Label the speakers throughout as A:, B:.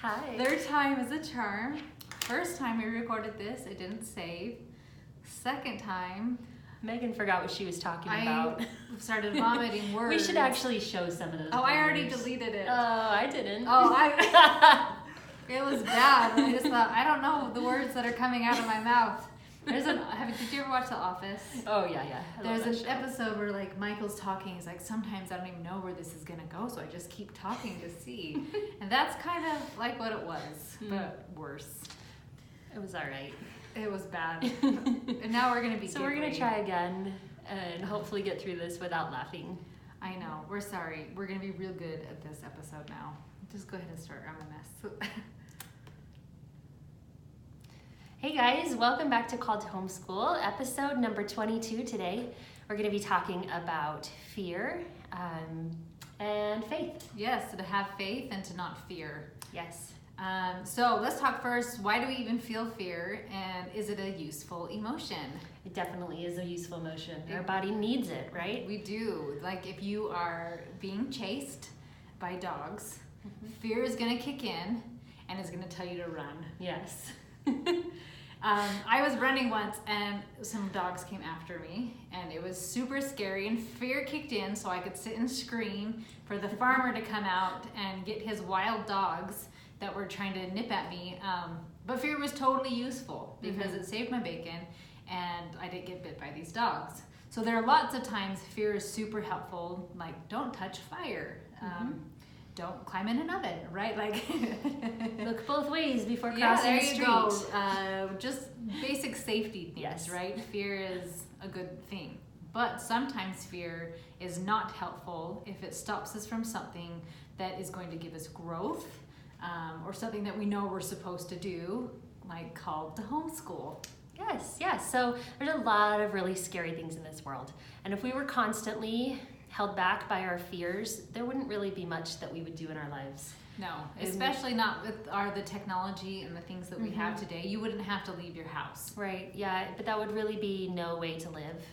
A: Hi.
B: Third time is a charm. First time we recorded this, it didn't save. Second time,
A: Megan forgot what she was talking about.
B: I started vomiting words.
A: We should actually show some of those.
B: Oh, I already
A: words.
B: deleted it.
A: Oh, I didn't.
B: It was bad. I just thought, I don't know the words that are coming out of my mouth. Did you ever watch The Office?
A: Oh, yeah.
B: There's an episode where like Michael's talking. He's like, sometimes I don't even know where this is gonna go, so I just keep talking to see. And that's kind of like what it was, but worse.
A: It was all right.
B: It was bad. And now we're gonna be.
A: So we're gonna try again and hopefully get through this without laughing.
B: I know. We're sorry. We're gonna be real good at this episode now. Just go ahead and start. I'm a mess.
A: Hey guys, welcome back to Called to Homeschool, episode number 22 today. We're going to be talking about fear and faith.
B: Yes, to have faith and to not fear.
A: Yes.
B: So let's talk first. Why do we even feel fear, and is it a useful emotion?
A: It definitely is a useful emotion. Our body needs it, right?
B: We do. Like if you are being chased by dogs, fear is going to kick in and is going to tell you to run.
A: Yes.
B: I was running once and some dogs came after me and it was super scary and fear kicked in so I could sit and scream for the farmer to come out and get his wild dogs that were trying to nip at me. But fear was totally useful because it saved my bacon and I didn't get bit by these dogs. So there are lots of times fear is super helpful, like don't touch fire. Don't climb in an oven, right? Like
A: look both ways before
B: yeah,
A: crossing the
B: there
A: street.
B: you go. Just basic safety things,
A: Yes.
B: right? Fear is a good thing. But sometimes fear is not helpful if it stops us from something that is going to give us growth or something that we know we're supposed to do, like called to homeschool.
A: Yes. So there's a lot of really scary things in this world. And if we were constantly held back by our fears, there wouldn't really be much that we would do in our lives.
B: No, especially not with the technology and the things that we have today. You wouldn't have to leave your house.
A: Right, yeah, but that would really be no way to live.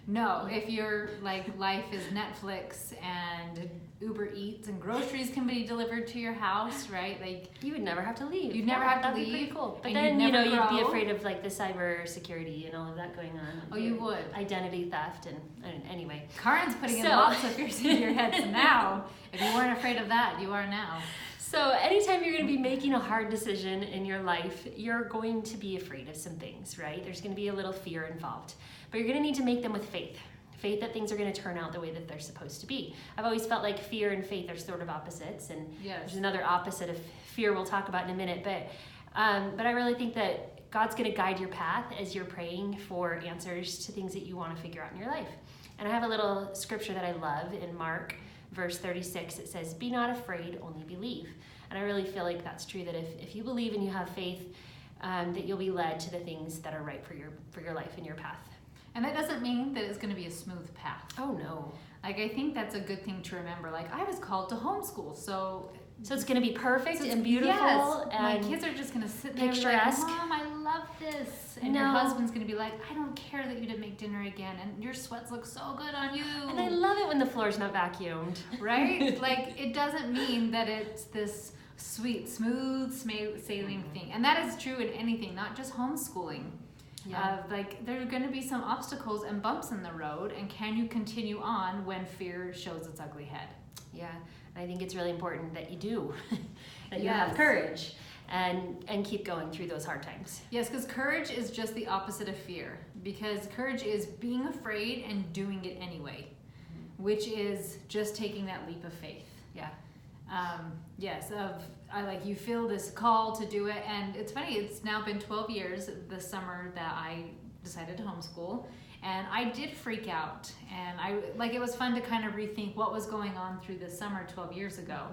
B: No, if your life is Netflix and Uber Eats and groceries can be delivered to your house, right? Like
A: you would never have to leave.
B: You'd never have to
A: that'd
B: leave.
A: Be pretty cool. But
B: and
A: then
B: you'd
A: you'd be
B: grow.
A: afraid of like the cyber security and all of that going on.
B: Oh, you would.
A: Identity theft and anyway.
B: Karyn's putting in lots of fears in your heads now. If you weren't afraid of that, you are now.
A: So anytime you're going to be making a hard decision in your life, you're going to be afraid of some things, right? There's going to be a little fear involved. But you're going to need to make them with faith. Faith that things are going to turn out the way that they're supposed to be. I've always felt like fear and faith are sort of opposites, and there's another opposite of fear we'll talk about in a minute. But I really think that God's going to guide your path as you're praying for answers to things that you want to figure out in your life. And I have a little scripture that I love in Mark, verse 36. It says, "Be not afraid, only believe." And I really feel like that's true. That if you believe and you have faith, that you'll be led to the things that are right for your life and your path.
B: And that doesn't mean that it's going to be a smooth path.
A: Oh, no.
B: Like, I think that's a good thing to remember. Like, I was called to homeschool, so
A: it's going to be perfect and beautiful.
B: Yes,
A: and
B: my kids are just going to sit there and be like, Mom, I love this. And your husband's going to be like, I don't care that you didn't make dinner again, and your sweats look so good on you.
A: And I love it when the floor's not vacuumed.
B: Right? Like, it doesn't mean that it's this sweet, smooth sailing thing. And that is true in anything, not just homeschooling. Yeah. There are going to be some obstacles and bumps in the road, and can you continue on when fear shows its ugly head?
A: Yeah, and I think it's really important that you do, that you have courage and keep going through those hard times.
B: Yes, because courage is just the opposite of fear, because courage is being afraid and doing it anyway, which is just taking that leap of faith.
A: Yeah.
B: You feel this call to do it, and it's funny, it's now been 12 years this summer that I decided to homeschool, and I did freak out, and it was fun to kind of rethink what was going on through the summer 12 years ago,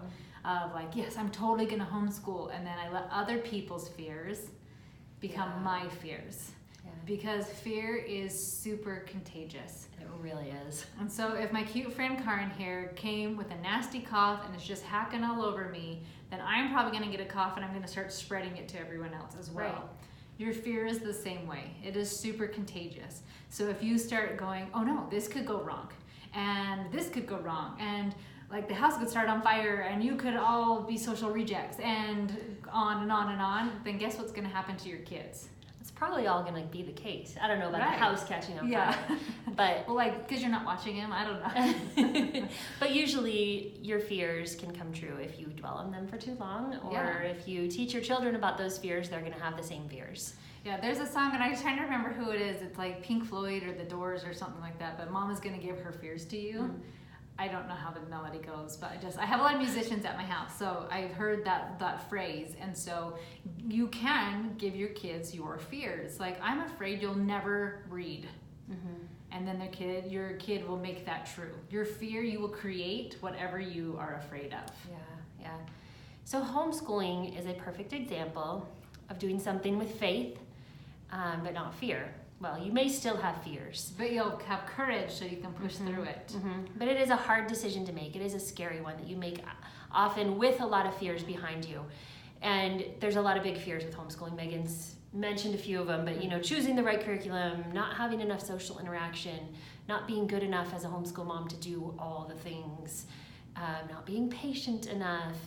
B: of yes, I'm totally gonna homeschool, and then I let other people's fears become my fears. Because fear is super contagious.
A: It really is.
B: And so if my cute friend Karyn here came with a nasty cough and is just hacking all over me, then I'm probably going to get a cough and I'm going to start spreading it to everyone else as well. Right. Your fear is the same way. It is super contagious. So if you start going, oh no, this could go wrong, and this could go wrong, and like the house could start on fire and you could all be social rejects and on and on and on, then guess what's going to happen to your kids?
A: It's probably all going to be the case. I don't know about
B: Right.
A: the house catching on
B: Yeah.
A: fire, but
B: Well, like, because you're not watching him, I don't know.
A: but usually your fears can come true if you dwell on them for too long, or
B: Yeah.
A: if you teach your children about those fears, they're going to have the same fears.
B: Yeah, there's a song, and I'm trying to remember who it is. It's like Pink Floyd or The Doors or something like that, but Mama's going to give her fears to you.
A: Mm-hmm.
B: I don't know how the melody goes, but I have a lot of musicians at my house, so I've heard that phrase, and so you can give your kids your fears. Like, I'm afraid you'll never read.
A: Mm-hmm.
B: And then your kid will make that true. Your fear, you will create whatever you are afraid of.
A: Yeah. So homeschooling is a perfect example of doing something with faith, but not fear. Well, you may still have fears.
B: But you'll have courage so you can push through it.
A: Mm-hmm. But it is a hard decision to make. It is a scary one that you make often with a lot of fears behind you. And there's a lot of big fears with homeschooling. Megan's mentioned a few of them, but choosing the right curriculum, not having enough social interaction, not being good enough as a homeschool mom to do all the things, not being patient enough,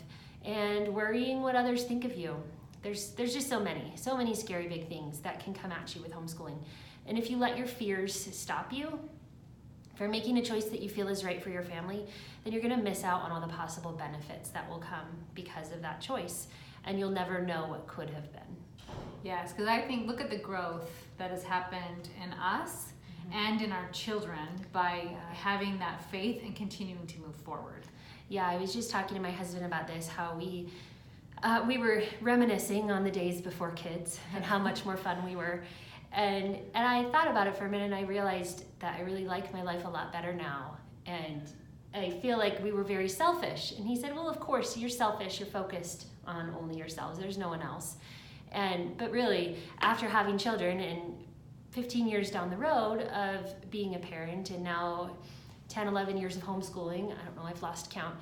A: and worrying what others think of you. There's just so many scary big things that can come at you with homeschooling. And if you let your fears stop you from making a choice that you feel is right for your family, then you're going to miss out on all the possible benefits that will come because of that choice. And you'll never know what could have been.
B: Yes, because I think, look at the growth that has happened in us and in our children by having that faith and continuing to move forward.
A: Yeah, I was just talking to my husband about this, how we were reminiscing on the days before kids and how much more fun we were. And I thought about it for a minute, and I realized that I really like my life a lot better now. And I feel like we were very selfish. And he said, well, of course, you're selfish. You're focused on only yourselves. There's no one else. But really, after having children and 15 years down the road of being a parent, and now 10, 11 years of homeschooling, I don't know, I've lost count,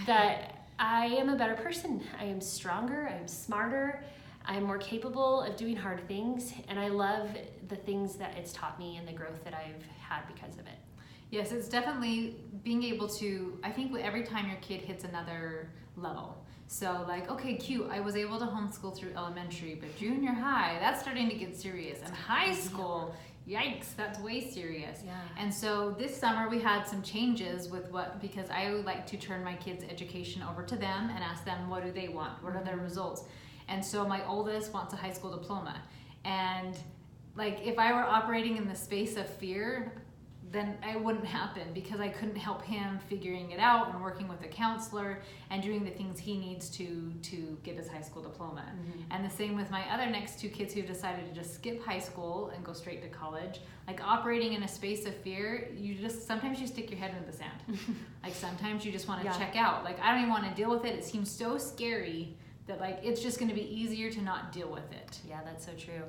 A: that I am a better person. I am stronger, I am smarter, I am more capable of doing hard things, and I love the things that it's taught me and the growth that I've had because of it.
B: Yes, it's definitely being able to, I think every time your kid hits another level. So like, okay, cute, I was able to homeschool through elementary, but junior high, that's starting to get serious. And high school, yikes, that's way serious.
A: Yeah.
B: And so this summer we had some changes with because I would like to turn my kids' education over to them and ask them, what do they want? What are their results? And so my oldest wants a high school diploma. And like, if I were operating in the space of fear, then it wouldn't happen, because I couldn't help him figuring it out and working with a counselor and doing the things he needs to get his high school diploma. Mm-hmm. And the same with my other next two kids who decided to just skip high school and go straight to college. Like, operating in a space of fear, sometimes you stick your head in the sand. Like, sometimes you just want to check out. Like, I don't even want to deal with it. It seems so scary that like it's just going to be easier to not deal with it.
A: Yeah, that's so true.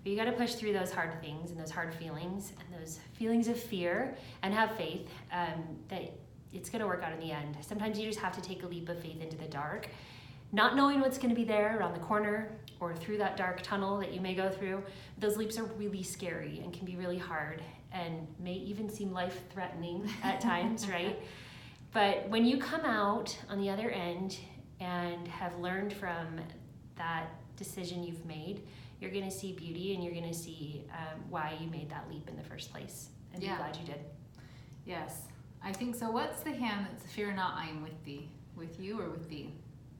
A: But you got to push through those hard things and those hard feelings and those feelings of fear, and have faith that it's going to work out in the end. Sometimes you just have to take a leap of faith into the dark, not knowing what's going to be there around the corner or through that dark tunnel that you may go through. Those leaps are really scary and can be really hard and may even seem life-threatening at times, right? But when you come out on the other end and have learned from that decision you've made, you're going to see beauty, and you're going to see why you made that leap in the first place, and be glad you did.
B: Yes, I think so. What's the hymn that's "Fear not, I am with thee"? With you or with thee?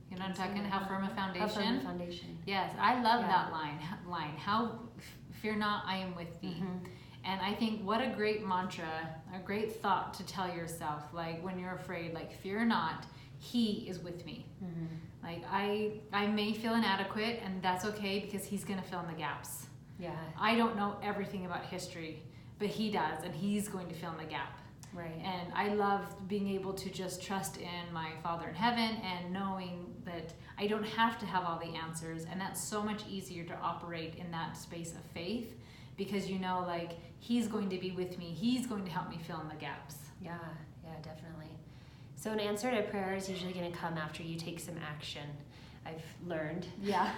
B: You know what I'm talking? How firm a foundation?
A: How firm a foundation.
B: Yes, I love that line. How fear not, I am with thee. Mm-hmm. And I think what a great mantra, a great thought to tell yourself. Like, when you're afraid, like, fear not, he is with me. Mm-hmm. Like, I may feel inadequate, and that's okay, because he's going to fill in the gaps.
A: Yeah.
B: I don't know everything about history, but he does, and he's going to fill in the gap.
A: Right.
B: And I love being able to just trust in my Father in heaven, and knowing that I don't have to have all the answers. And that's so much easier to operate in that space of faith, because you know, like, he's going to be with me. He's going to help me fill in the gaps.
A: Yeah, definitely. So an answer to prayer is usually going to come after you take some action. I've learned.
B: Yeah.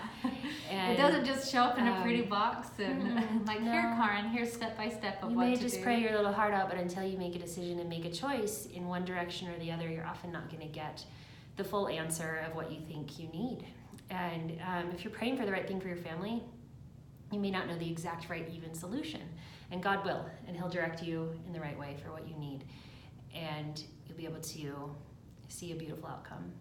A: And,
B: it doesn't just show up in a pretty box and like,
A: no.
B: here, Karyn, here's step by step of
A: You
B: what to do.
A: may just pray your little heart out, but until you make a decision and make a choice in one direction or the other, you're often not going to get the full answer of what you think you need. And if you're praying for the right thing for your family, you may not know the exact right even solution. And God will, and he'll direct you in the right way for what you need. And you'll be able to see a beautiful outcome.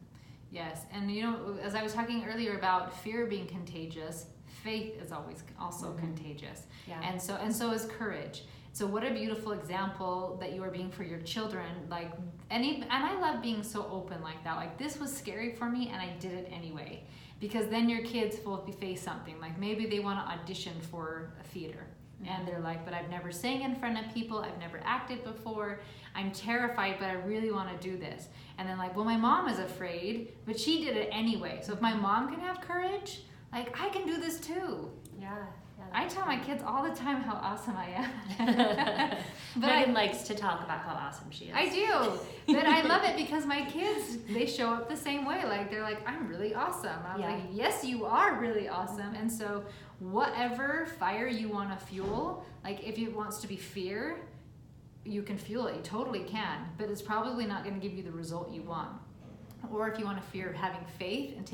B: Yes, and you know, as I was talking earlier about fear being contagious, faith is always also contagious.
A: Yeah.
B: And so is courage. So what a beautiful example that you are being for your children. Like, and I love being so open like that. Like, this was scary for me and I did it anyway. Because then your kids will face something. Like, maybe they want to audition for a theater. And they're like, but I've never sang in front of people. I've never acted before. I'm terrified, but I really want to do this. And then like, well, my mom is afraid, but she did it anyway. So if my mom can have courage, like, I can do this too.
A: Yeah.
B: I tell my kids all the time how awesome I am. But
A: Megan likes to talk about how awesome she is.
B: I do. But I love it because my kids, they show up the same way. Like, they're like, I'm really awesome. I'm like, yes, you are really awesome. And so whatever fire you want to fuel, like if it wants to be fear, you can fuel it. You totally can. But it's probably not going to give you the result you want. Or if you want to fear having faith and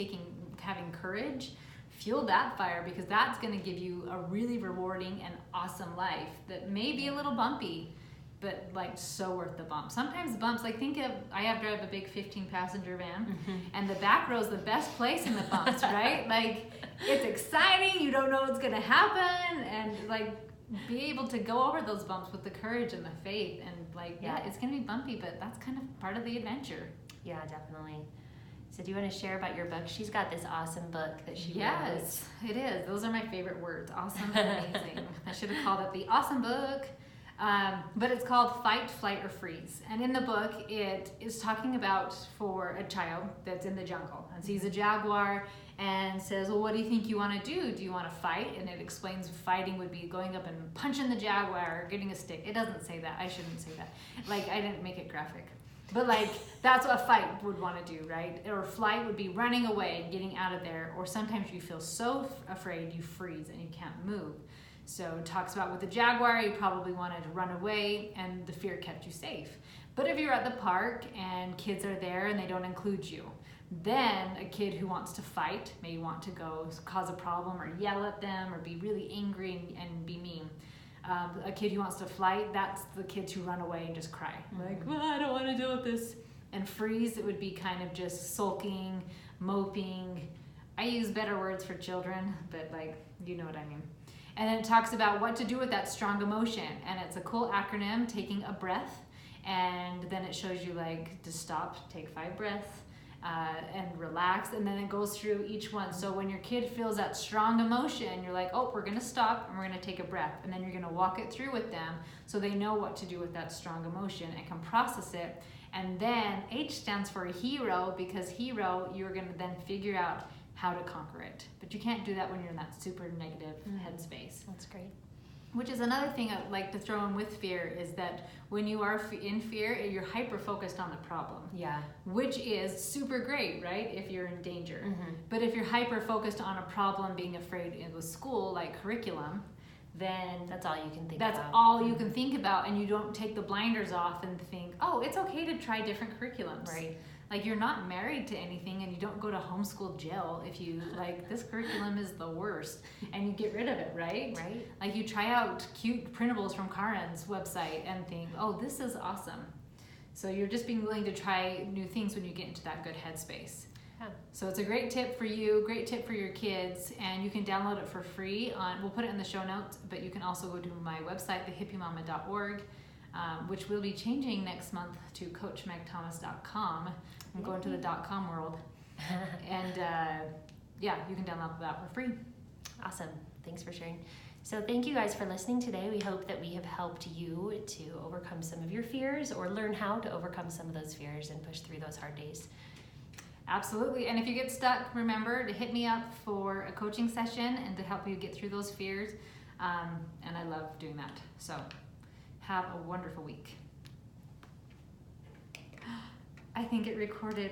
B: having courage, fuel that fire, because that's going to give you a really rewarding and awesome life that may be a little bumpy, but like so worth the bump. Sometimes bumps, like I drive a big 15-passenger van, and the back row is the best place in the bumps, right? Like, it's exciting, you don't know what's going to happen, and like be able to go over those bumps with the courage and the faith, and like, it's going to be bumpy, but that's kind of part of the adventure.
A: Yeah, definitely. So do you want to share about your book? She's got this awesome book that she wrote.
B: Yes, it is. Those are my favorite words. Awesome and amazing. I should have called it the awesome book. But it's called Fight, Flight, or Freeze. And in the book, it is talking about for a child that's in the jungle and sees a jaguar and says, well, what do you think you want to do? Do you want to fight? And it explains fighting would be going up and punching the jaguar or getting a stick. It doesn't say that. I shouldn't say that. Like, I didn't make it graphic. But like, that's what a fight would want to do, right? Or flight would be running away and getting out of there. Or sometimes you feel so afraid you freeze and you can't move. So it talks about with the jaguar, you probably wanted to run away and the fear kept you safe. But if you're at the park and kids are there and they don't include you, then a kid who wants to fight may want to go cause a problem or yell at them or be really angry and be mean. A kid who wants to flight, that's the kids who run away and just cry. Like, well, I don't want to deal with this. And freeze, it would be kind of just sulking, moping. I use better words for children, but like, you know what I mean. And then it talks about what to do with that strong emotion. And it's a cool acronym, taking a breath. And then it shows you like to stop, take 5 breaths. And relax, and then it goes through each one. So when your kid feels that strong emotion, you're like, oh, we're gonna stop and we're gonna take a breath, and then you're gonna walk it through with them so they know what to do with that strong emotion and can process it. And then H stands for hero, because hero, you're gonna then figure out how to conquer it. But you can't do that when you're in that super negative headspace.
A: That's great.
B: Which is another thing I'd like to throw in with fear, is that when you are in fear, you're hyper-focused on the problem.
A: Yeah.
B: Which is super great, right, if you're in danger. But if you're hyper-focused on a problem, being afraid in with school, like curriculum, then
A: that's all you can think about.
B: That's all you can think about, and you don't take the blinders off and think, oh, it's okay to try different curriculums.
A: Right.
B: Like, you're not married to anything, and you don't go to homeschool jail if you, like, this curriculum is the worst, and you get rid of it, right?
A: Right.
B: Like, you try out cute printables from Karyn's website and think, oh, this is awesome. So you're just being willing to try new things when you get into that good headspace.
A: Yeah.
B: So it's a great tip for you, great tip for your kids, and you can download it for free. We'll put it in the show notes, but you can also go to my website, thehippymama.org, which will be changing next month to coachmegthomas.com. I'm going to the .com world. And yeah, you can download that for free.
A: Awesome. Thanks for sharing. So thank you guys for listening today. We hope that we have helped you to overcome some of your fears, or learn how to overcome some of those fears and push through those hard days.
B: Absolutely. And if you get stuck, remember to hit me up for a coaching session and to help you get through those fears. And I love doing that. So have a wonderful week. I think it recorded.